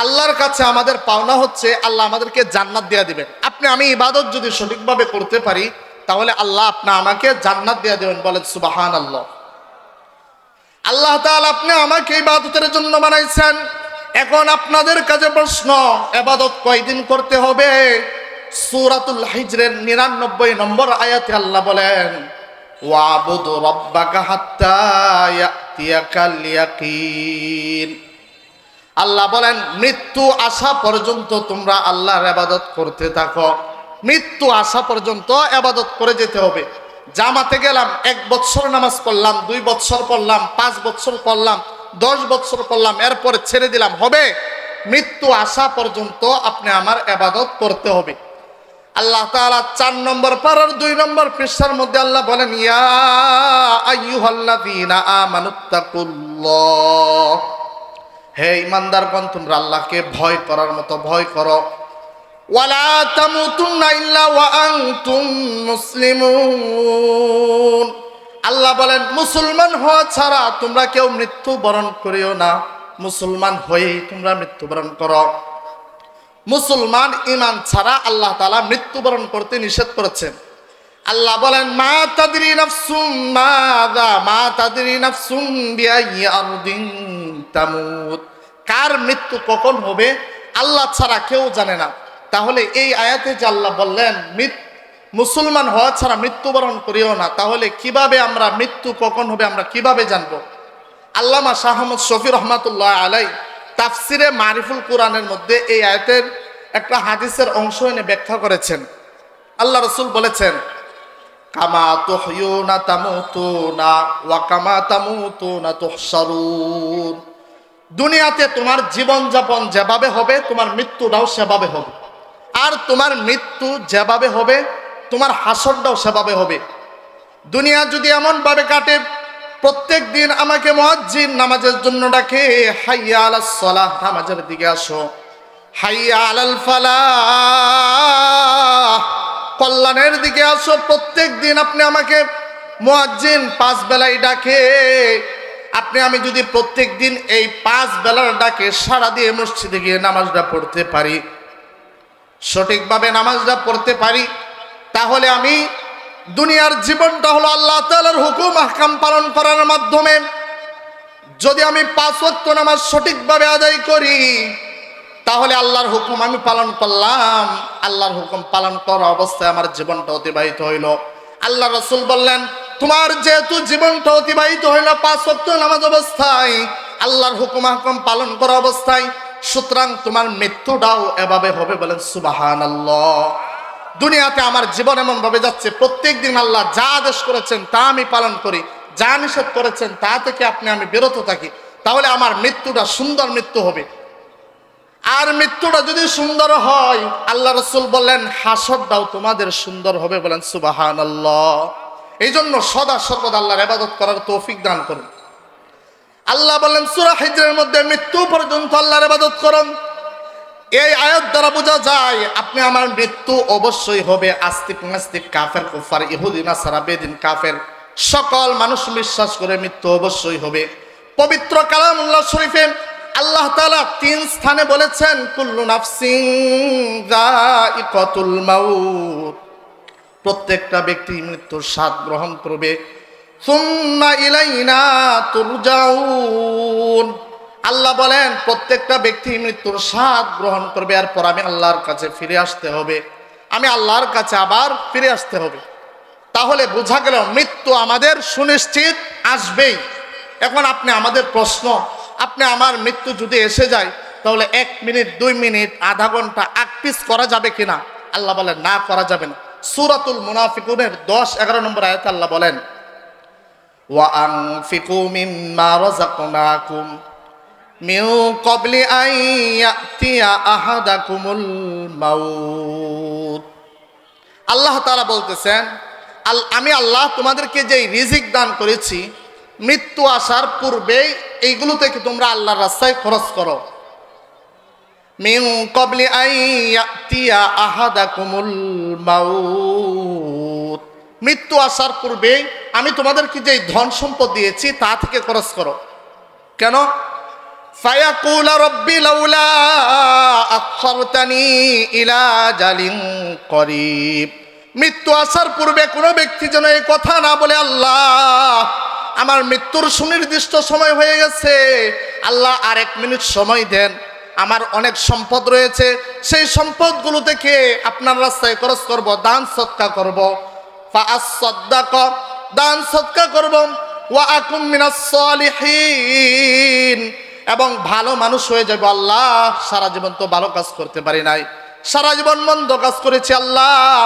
আল্লাহর কাছে আমাদের পাওনা হচ্ছে আল্লাহ আমাদেরকে জান্নাত দেয়া দিবেন। আপনি আমি ইবাদত যদি সঠিকভাবে করতে পারি তাহলে আল্লাহ আমাকে জান্নাত দেয়া দিবেন। বলেন সুবহানাল্লাহ। আল্লাহ তাআলা আপনি আমাকে ইবাদতের জন্য বানাইছেন। এখন আপনাদের কাছে প্রশ্ন, ইবাদত কয়দিন করতে হবে? সূরাতুল হিজরের 99 নম্বর আয়াতে আল্লাহ বলেন, ওয়াবুদু রাব্বাকা হাত্তা ইয়াতিয়াকাল ইয়াকিন। আল্লাহ বলেন মৃত্যু আসা পর্যন্ত তোমরা আল্লাহর ইবাদত করতে থাকো। মৃত্যু আসা পর্যন্ত ইবাদত করে যেতে হবে। জামাতে গেলাম, 1 বছর নামাজ পড়লাম, 2 বছর পড়লাম, 5 বছর পড়লাম, 10 বছর পড়লাম, এরপরে ছেড়ে দিলাম, হবে? মৃত্যু আসা পর্যন্ত আপনি আমার ইবাদত করতে হবে। আল্লাহ তাআলা 4 নম্বর পারার 2 নম্বর পৃষ্ঠার মধ্যে আল্লাহ বলেন, ইয়া আইয়ুহাল্লাযীনা আমানুত্তাকুল্লাহ, হে ঈমানদারগণ তোমরা আল্লাহকে ভয় করার মতো ভয় করো। ওয়ালা তামুতুন্না ইল্লা ওয়া আনতুম মুসলিমুন। আল্লাহ বলেন মুসলমান হওয়া ছাড়া তোমরা কেউ মৃত্যুবরণ করিও না। মুসলমান হয়েই তোমরা মৃত্যুবরণ করো। মুসলমান ঈমান ছাড়া আল্লাহ তাআলা মৃত্যুবরণ করতে নিষেধ করেছেন। আল্লাহ বলেন মা তাদরি নাফসুম মাযা মা তাদরি নাফসুম বিআইয়ি আরদিন তামুত। কার মৃত্যু কখন হবে আল্লাহ ছাড়া কেউ জানে না। তাহলে এই আয়াতে যে আল্লাহ বললেন মুসলমান হওয়া ছাড়া মৃত্যুবরণ করিও না, তাহলে কিভাবে আমরা মৃত্যু কখন হবে আমরা কিভাবে জানবো? আল্লামা শাহ আহমদ শফি রহমাতুল্লাহ আলাই তাফসিরে মারিফুল কুরআনের মধ্যে এই আয়াতের একটা হাদিসের অংশ এনে ব্যাখ্যা করেছেন। আল্লাহ রাসূল বলেছেন, কামা তুহয়ুনা তামুতুনা ওয়া কামা তামুতুনা তুহশারুন। দুনিয়াতে তোমার জীবনযাপন যেভাবে হবে তোমার মৃত্যুটাও সেভাবে হবে, আর তোমার মৃত্যু যেভাবে হবে তোমার হাসরটাও সেভাবে হবে। দুনিয়া যদি এমন ভাবে কাটে, প্রত্যেক দিন আমাকে মুয়াজ্জিন নামাজের জন্য ডাকে, হাইয়া আলাস সালাহ, নামাজের দিকে আসো, হাইয়া আলাল ফালাহ, কল্যাণের দিকে আসো। প্রত্যেক দিন আপনি আমাকে মুয়াজ্জিন 5 বেলায় ডাকে। আমি যদি প্রত্যেক দিন এই 5 বেলার ডাকে সাড়া দিয়ে মসজিদে গিয়ে নামাজটা পড়তে পারি, সঠিকভাবে নামাজটা পড়তে পারি, তাহলে আমি দুনিয়ার জীবনটা হলো আল্লাহ তাআলার হুকুম আহকাম পালন করার মাধ্যমে। যদি আমি 5 ওয়াক্ত নামাজ সঠিকভাবে আদায় করি তাহলে আল্লাহর হুকুম আমি পালন করলাম, আল্লাহর হুকুম পালন করা অবস্থায় আমার জীবনটা অতিবাহিত হইল। আল্লাহ রাসূল বললেন, তোমার যেহেতু জীবনটা অতিবাহিত হইল 5 ওয়াক্ত নামাজ অবস্থায়, আল্লাহর হুকুম আহকাম পালন করা অবস্থায়, সুতরাং তোমার মৃত্যুটাও এভাবে হবে। বলেন সুবহানাল্লাহ। দুনিয়াতে আমার জীবন এমন ভাবে যাচ্ছে, প্রত্যেক দিন আল্লাহ যা আদেশ করেছেন তা আমি পালন করি, যা নিষেধ করেছেন তা থেকে আমি বিরত থাকি, তাহলে আমার মৃত্যুটা সুন্দর মৃত্যু হবে। আর মৃত্যুটা যদি সুন্দর হয়, আল্লাহ রাসূল বললেন হাসরটাও তোমাদের সুন্দর হবে। বলেন সুবহানাল্লাহ। এই জন্য সদা সর্বদা আল্লাহর ইবাদত করার তৌফিক দান করুন। আল্লাহ বললেন সূরা হিজরের মধ্যে, মৃত্যু পর্যন্ত আল্লাহর ইবাদত করুন। এই আয়াত দ্বারা বোঝা যায় আপনি আমার মৃত্যু অবশ্যই হবে। আস্তিক নাস্তিক কাফের কুফার ইহুদি নাসারা বেদিন কাফের সকল মানুষ বিশ্বাস করে মৃত্যু অবশ্যই হবে। পবিত্র কালামুল্লাহ শরীফে আল্লাহ তাআলা 3 স্থানে বলেছেন, কুল্লু নাফসিন যায়িকাতুল মাউত, প্রত্যেকটা ব্যক্তি মৃত্যুর স্বাদ গ্রহণ করবে। সুম্মা ইলাইনা তুরজাউন, আল্লাহ বলেন প্রত্যেকটা ব্যক্তি মৃত্যুর স্বাদ গ্রহণ করবে, এরপর আমি আল্লাহর কাছে ফিরে আসতে হবে, আমি আল্লাহর কাছে আবার ফিরে আসতে হবে। তাহলে বোঝা গেল মৃত্যু আমাদের সুনিশ্চিত আসবেই। এখন আমাদের প্রশ্ন, আমার মৃত্যু যদি এসে যায় তাহলে 1 মিনিট 2 মিনিট আধা ঘন্টা আকপিস করা যাবে কিনা? আল্লাহ বলেন না, করা যাবে না। সূরাতুল মুনাফিকুনের 10-11 নম্বর আয়াতে আল্লাহ বলেন, ওয়া আনফিকু মিম্মা রাযাকনাকুম মিন ক্বাবলি আন ইয়াতিয়া আহাদাকুমুল মাউত। আল্লাহ তাআলা বলতেছেন, আমি আল্লাহ তোমাদেরকে যেই রিজিক দান করেছি মৃত্যু আসার পূর্বেই এইগুলো থেকে তোমরা আল্লাহর রাস্তায় খরচ করো। মিন ক্বাবলি আন ইয়াতিয়া আহাদাকুমুল মাউত, মৃত্যু আসার পূর্বেই আমি তোমাদেরকে যেই ধন সম্পদ দিয়েছি তা থেকে খরচ করো। কেন? ফায়াকুল রব্বি লাউলা আখখারতানি ইলা আজালিন করিব। মৃত্যু আসার পূর্বে কোনো ব্যক্তি যেন এই কথা না বলে, আল্লাহ আমার মৃত্যুর সুনির্দিষ্ট সময় হয়ে গেছে, আল্লাহ আর 1 মিনিট সময় দেন, আমার অনেক সম্পদ রয়েছে, সেই সম্পদগুলো থেকে আপনার রাস্তায় খরচ করব, দান সদকা করব। ফাআসসাদদাক, দান সদকা করব। ওয়া আকুম মিনাস সালিহিন, এবং ভালো মানুষ হয়ে যাব। আল্লাহ সারা জীবন তো ভালো কাজ করতে পারি নাই, সারা জীবন মন্দ কাজ করেছি, আল্লাহ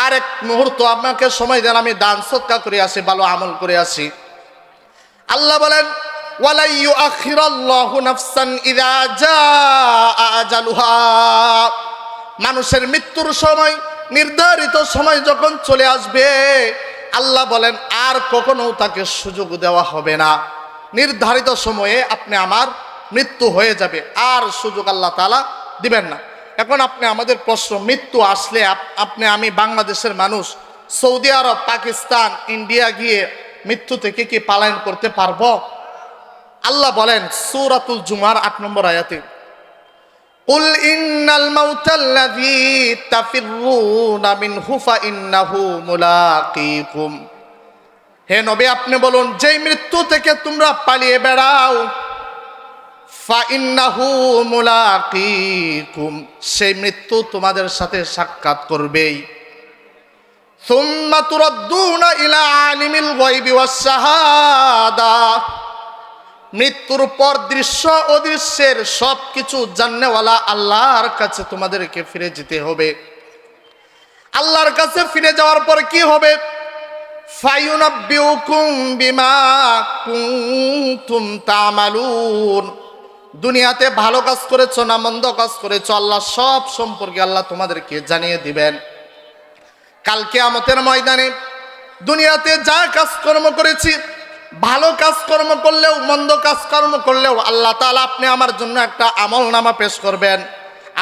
আর 1 মুহূর্ত আমাকে সময় দেন, আমি দান সদকা করে আসি, ভালো আমল করে আসি। আল্লাহ বলেন ওয়ালা ইউআখিরাল্লাহু নাফসান ইযা জাআ আজালুহা, মানুষের মৃত্যুর সময়, নির্ধারিত সময় যখন চলে আসবে, আল্লাহ বলেন আর কখনো তাকে সুযোগ দেওয়া হবে না। নির্ধারিত সময়ে আপনি আমার মৃত্যু হয়ে যাবে, আর সুযোগ আল্লাহ তাআলা দিবেন না। এখন আপনি আমাদের প্রশ্ন, মৃত্যু আসলে আপনি আমি বাংলাদেশের মানুষ সৌদি আরব, পাকিস্তান, ইন্ডিয়া গিয়ে মৃত্যু থেকে কি পলায়ন করতে পারবো? আল্লাহ বলেন সূরাতুল জুমার 8 নম্বর আয়াতে, কুল ইন্নাল মাউতাল্লাযী তাফিররুনা মিনহু ফাইন্নাহু মুলাকীকুম। হে নবী আপনি বলুন, যেই মৃত্যু থেকে তোমরা পালিয়ে বেড়াও, ফাইন্নাহু মুলাকীকুম, সেই মৃত্যু তোমাদের সাথে সাক্ষাৎ করবেই। সুম্মা তুরাদ্দুনা ইলা আলিমিল গায়বি ওয়াস শাহাদা, মৃত্যুর পর দৃশ্য অদৃশ্যের সব কিছু জাননেওয়ালা আল্লাহর কাছে তোমাদেরকে ফিরে যেতে হবে। আল্লাহর কাছে ফিরে যাওয়ার পর কি হবে? ফায়ুনাব্বিউকুম বিমা কুনতুম তা'মালুন, দুনিয়াতে ভালো কাজ করেছো না মন্দ কাজ করেছো, আল্লাহ সব সম্পর্কে আল্লাহ তোমাদেরকে জানিয়ে দিবেন। কাল কিয়ামতের ময়দানে দুনিয়াতে যা কাজকর্ম করেছি, ভালো কাজকর্ম করলেও মন্দ কাজকর্ম করলেও, আল্লাহ তাআলা আপনি আমার জন্য একটা আমলনামা পেশ করবেন।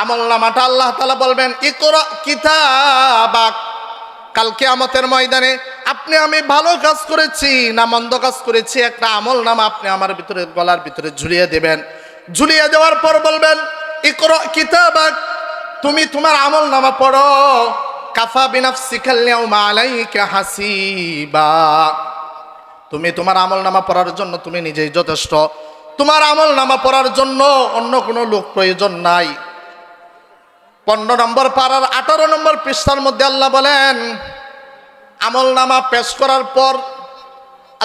আমলনামাটা আল্লাহ তাআলা বলবেন ইকরা কিতাবাক। কাল কিয়ামতের ময়দানে আপনি আমি ভালো কাজ করেছি না মন্দ কাজ করেছি, একটা আমলনামা আপনি আমার ভিতরে, গলার ভিতরে ঝুলিয়ে দেবেন। ঝুলিয়ে দেওয়ার পর বলবেন ইকরা কিতাবাক, তুমি তোমার আমলনামা পড়ো। কাফা বিনাফসিকাল ইয়াউমা আলাইকা হাসিবা, তুমি তোমার আমলনামা পড়ার জন্য তুমি নিজেই যথেষ্ট, তোমার আমলনামা পড়ার জন্য অন্য কোনো লোক প্রয়োজন নাই। 15 নম্বর পারার 18 নম্বর পৃষ্ঠার মধ্যে আল্লাহ বলেন, আমলনামা পেশ করার পর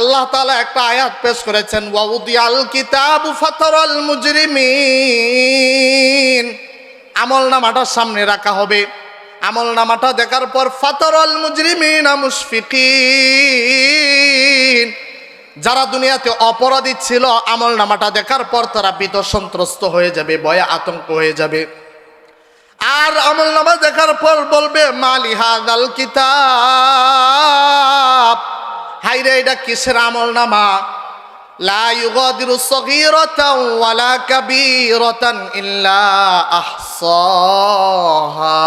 আল্লাহ তাআলা একটা আয়াত পেশ করেছেন, ওয়াউদিয়াল কিতাবু ফাতারাল মুজরিমিন, আমলনামাটা সামনে রাখা হবে। আমলনামাটা দেখার পর ফাতারাল মুজরিমিনা মুশফিকিন, যারা দুনিয়াতে অপরাধী ছিল আমলনামাটা দেখার পর তারা ভীত সন্ত্রস্ত হয়ে যাবে, ভয়ে আতঙ্ক হয়ে যাবে। আর আমলনামা দেখার পর বলবে মালি হাযাল কিতাব, হায়রে এটা কিসের আমলনামা? লা ইউগাদিরু সগীরাতান ওয়ালা কাবীরাতান ইল্লা আহসাহা,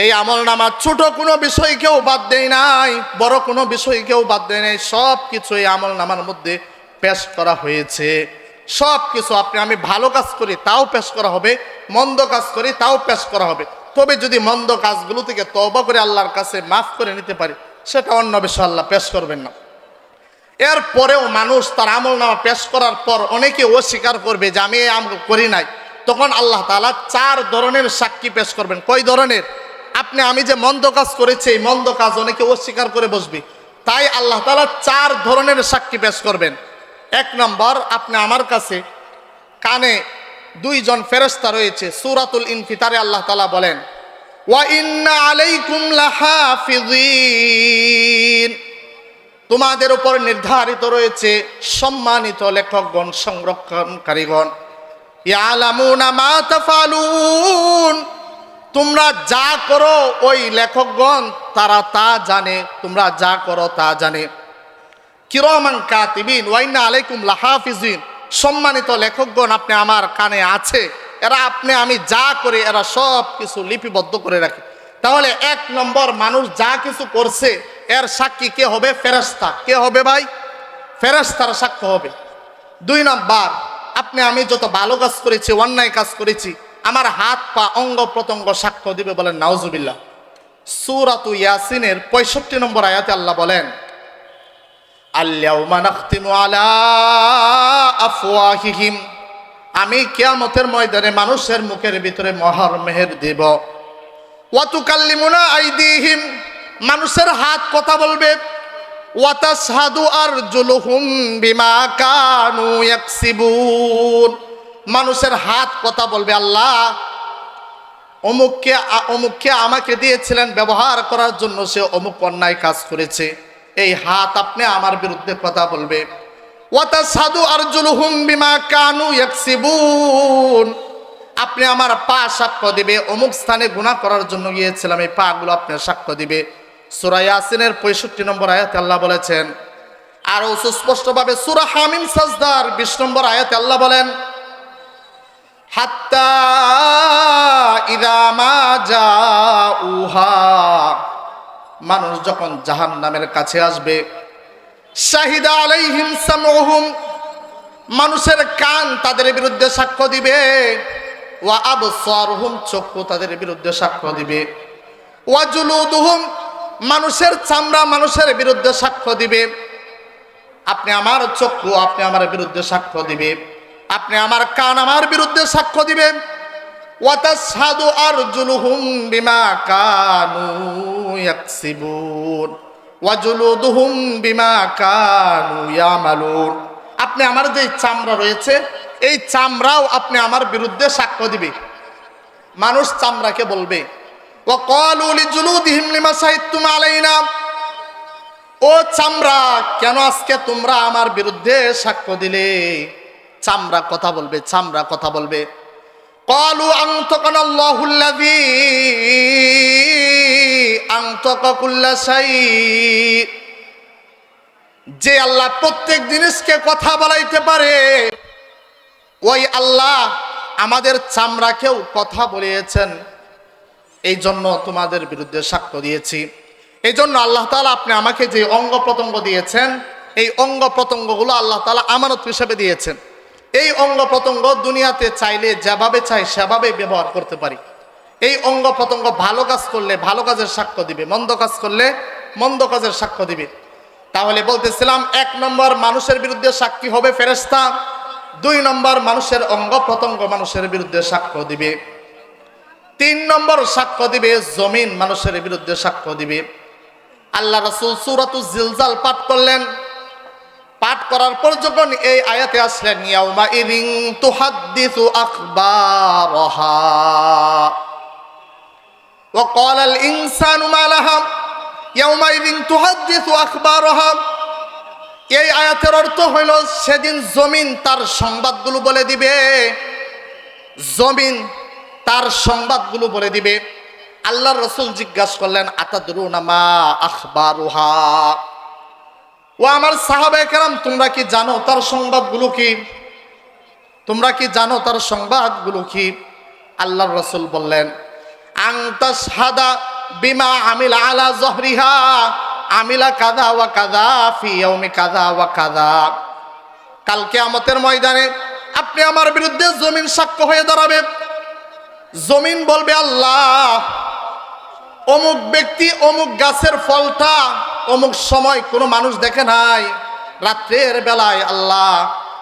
এই আমলনামা ছোট কোনো বিষয়কেও বাদ দেয় নাই, বড় কোনো বিষয়কেও বাদ দেয় নাই, সব কিছু এই আমলনামার মধ্যে পেশ করা হয়েছে। সব কিছু, আপনি আমি ভালো কাজ করি তাও পেশ করা হবে, মন্দ কাজ করি তাও পেশ করা হবে। তবে যদি মন্দ কাজগুলো থেকে তওবা করে আল্লাহর কাছে মাফ করে নিতে পারি, সেটা অন্য বিষয়, আল্লাহ পেশ করবেন না। এরপরেও মানুষ তার আমলনামা পেশ করার পর অনেকে অস্বীকার করবে যে আমি এই আমল করি নাই, তখন আল্লাহ তাআলা 4 ধরনের সাক্ষী পেশ করবেন। কয় ধরনের? আপনি আমি যে মন্দ কাজ করেছি, এই মন্দ কাজ অনেকে অস্বীকার করে বসবে, তাই আল্লাহ তাআলা 4 ধরনের সাক্ষী পেশ করবেন। 1 নম্বর, আপনি আমার কাছে কানে 2 জন ফেরেশতা রয়েছে। সূরাতুল ইনফিতারে আল্লাহ তাআলা বলেন ওয়া ইন্না আলাইকুম লাহাফিযিন, তোমাদের উপর নির্ধারিত রয়েছে সম্মানিত লেখকগণ, সংরক্ষণকারীগণ। ইয়ালামুনা মা তাফআলুন, তোমরা যা করো ওই লেখকগণ তারা তা জানে, তোমরা যা করো তা জানে। কিরামান কাতিবিন ওয়া ইন্না আলাইকুম লাহাফিজিন, সম্মানিত লেখকগণ আপনি আমার কানে আছে, এরা আপনি আমি যা করি এরা সব কিছু লিপিবদ্ধ করে রাখে। তাহলে 1 নম্বর, মানুষ যা কিছু করছে এর সাক্ষী কে হবে? ফেরেশতা। কে হবে ভাই? ফেরেশতার সাক্ষ্য হবে। 2 নম্বর, আপনি আমি যত ভালো কাজ করেছি অন্যায় কাজ করেছি আমার হাত পা অঙ্গ প্রত্যঙ্গ সাক্ষ্য দিবে, বলেন নাউজুবিল্লাহ। সূরাতু ইয়াসিনের 65 নম্বর আয়াতে আল্লাহ বলেন, আল-ইয়াউমা নাখতিমু আলা আফওয়াহিহিম, আমি কিয়ামতের ময়দানে মানুষের মুখের ভিতরে মোহর মেহের দেব। ওয়া তুকাল্লিমুনা আইদিহিম, মানুষের হাত কথা বলবে। ওয়া তাশহাদু আরজুলুহুম বিমা কানু ইয়াকসিবুন, মানুষের হাত কথা বলবে, আল্লাহ অমুককে আমাকে দিয়েছিলেন ব্যবহার করার জন্য, সে অমুক অন্যায় কাজ করেছে। এই হাত আপনি আমার বিরুদ্ধে কথা বলবে। ওয়া তাশহাদু আরজুলুহুম বিমা কানু ইয়াকসিবুন, আপনি আমার পা সাক্ষ্য দিবে, অমুক স্থানে গুনাহ করার জন্য গিয়েছিলাম, এই পা গুলো আপনি সাক্ষ্য দিবে। সূরা ইয়াসিনের 65 নম্বর আয়াতে আল্লাহ বলেছেন। আরো সুস্পষ্টভাবে সূরা হামিম সাজদার 20 নম্বর আয়াতে আল্লাহ বলেন, হাত্তা ইযা মা জাউহা, মানুষ যখন জাহান্নামের কাছে আসবে, শাহিদা আলাইহিম সামউহুম, মানুষের কান তাদের বিরুদ্ধে সাক্ষ্য দিবে। ওয়া আবসারুহুম, চক্ষু তাদের বিরুদ্ধে সাক্ষ্য দিবে। ওয়া জুলুদুহুম, মানুষের চামড়া মানুষের বিরুদ্ধে সাক্ষ্য দিবে। আপনি আমার চক্ষু আপনি আমার বিরুদ্ধে সাক্ষ্য দিবে, আপনি আমার কান আমার বিরুদ্ধে সাক্ষ্য দিবে। ওয়া তাশহাদু আরজুলুহুম বিমা কানু ইয়াকসিবুন ওয়া জুলুদুহুম বিমা কানু ইয়ামালুন, আপনি আমার যে চামড়া রয়েছে এই চামড়াও আপনি আমার বিরুদ্ধে সাক্ষ্য দিবে। মানুষ চামড়াকে বলবে, ওয়া ক্বালু লিজুলুদিহিম লিমা শাহিদতুম আলাইনা, ও চামড়া কেন আজকে তোমরা আমার বিরুদ্ধে সাক্ষ্য দিলে? চামড়া কথা বলবে, চামড়া কথা বলবে। ক্বালু আনতাকানাল্লাহুল্লাযী আনতাকা কুল্লা শাই, যে আল্লাহ প্রত্যেক জিনিসকে কথা বলাইতে পারে, ওই আল্লাহ আমাদের চামড়াকেও কথা বলিয়েছেন, এই জন্য তোমাদের বিরুদ্ধে সাক্ষ্য দিয়েছি। এই জন্য আল্লাহ তাআলা আপনি আমাকে যে অঙ্গ প্রত্যঙ্গ দিয়েছেন, এই অঙ্গ প্রত্যঙ্গগুলো আল্লাহ তাআলা আমানত হিসেবে দিয়েছেন। এই অঙ্গ প্রত্যঙ্গ দুনিয়াতে চাইলে যেভাবে চাই সেভাবে ব্যবহার করতে পারি। এই অঙ্গ প্রত্যঙ্গ ভালো কাজ করলে ভালো কাজের সাক্ষ্য দিবে, মন্দ কাজ করলে মন্দ কাজের সাক্ষ্য দিবে। তাহলে বলতেছিলাম, 1 নম্বর মানুষের বিরুদ্ধে সাক্ষী হবে ফেরেশতা, 2 নম্বর মানুষের অঙ্গ প্রত্যঙ্গ মানুষের বিরুদ্ধে সাক্ষ্য দিবে, 3 নম্বর সাক্ষ্য দিবে জমিন মানুষের বিরুদ্ধে সাক্ষ্য দিবে। আল্লাহ রাসূল সূরাতুজ জিলজাল পাঠ করলেন, পাঠ করার পর যখন এই আয়াতে আসলেন, ইয়াউমা ইযিন তুহাদ্দিসু আখবারাহা ওয়া ক্বালাল ইনসানু মা লাহা ইয়াউমা ইযিন তুহাদ্দিসু আখবারাহা, এই আয়াতের অর্থ হইল সেদিন জমিন তার সংবাদগুলো বলে দিবে, জমিন তার সংবাদগুলো বলে দিবে। আল্লাহর রাসূল জিজ্ঞাসা করলেন, আতাদরুনা মা আখবারুহা, ও আমার সাহাবায়ে কেরাম তোমরা কি জানো তার সংবাদগুলো কি? তোমরা কি জানো তার সংবাদগুলো কি? আল্লাহর রাসূল বললেন, আনতাশহাদা বিমা আমিলা আলা যহরিহা আমিলা কাযা ওয়া কাযা ফি ইয়াউমি কাযা ওয়া কাযা, কাল কিয়ামতের ময়দানে আপনি আমার বিরুদ্ধে জমিন সাক্ষ্য হয়ে দাঁড়াবে। জমিন বলবে, আল্লাহ অমুক ব্যক্তি অমুক গাছের ফলটা অমুক সময় কোনো মানুষ দেখে নাই, রাত্রের বেলায় আল্লাহ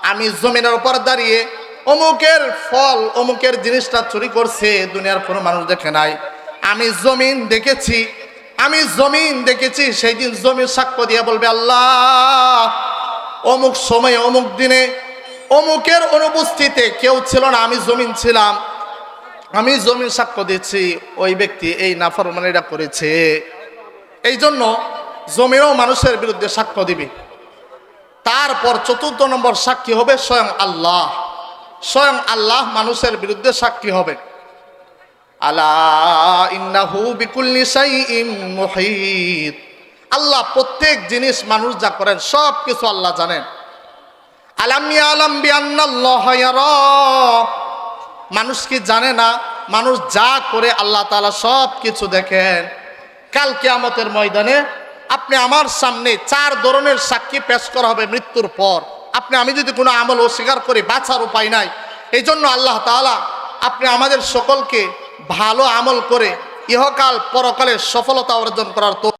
আমি জমিনের উপর দাঁড়িয়ে অমুকের ফল অমুকের জিনিসটা চুরি করছে, দুনিয়ার কোনো মানুষ দেখে নাই, আমি জমিন দেখেছি, আমি জমিন দেখেছি। সেই দিন জমির সাক্ষ্য দিয়ে বলবে, আল্লাহ অমুক সময়ে অমুক দিনে অমুকের অনুপস্থিতিতে কেউ ছিল না, আমি জমিন ছিলাম, আমি জমিন সাক্ষ্য দিচ্ছি ওই ব্যক্তি এই নাফরমানিটা করেছে। এই জন্য জমিনও মানুষের বিরুদ্ধে সাক্ষ্য দিবে। তারপর 4 নম্বর সাক্ষী হবে স্বয়ং আল্লাহ, স্বয়ং আল্লাহ মানুষের বিরুদ্ধে সাক্ষী হবে। আলা ইন্নাহু বিকুল্লি শাইইন মুহীত, আল্লাহ প্রত্যেক জিনিস মানুষ যা করেন সব কিছু আল্লাহ জানেন। আলাম ইয়ালাম বিআন্নাল্লাহা ইয়ারা, মানুষ কি জানে না মানুষ যা করে আল্লাহ তাআলা সব কিছু দেখেন। কাল কিয়ামতের ময়দানে আপনি আমার সামনে 4 ধরনের সাক্ষী পেশ করা হবে মৃত্যুর পর। আপনি আমি যদি কোনো আমল অস্বীকার করি বাঁচার উপায় নাই। এই জন্য আল্লাহ তাআলা আপনি আমাদের সকলকে ভালো আমল করে ইহকাল পরকালের সফলতা অর্জন করার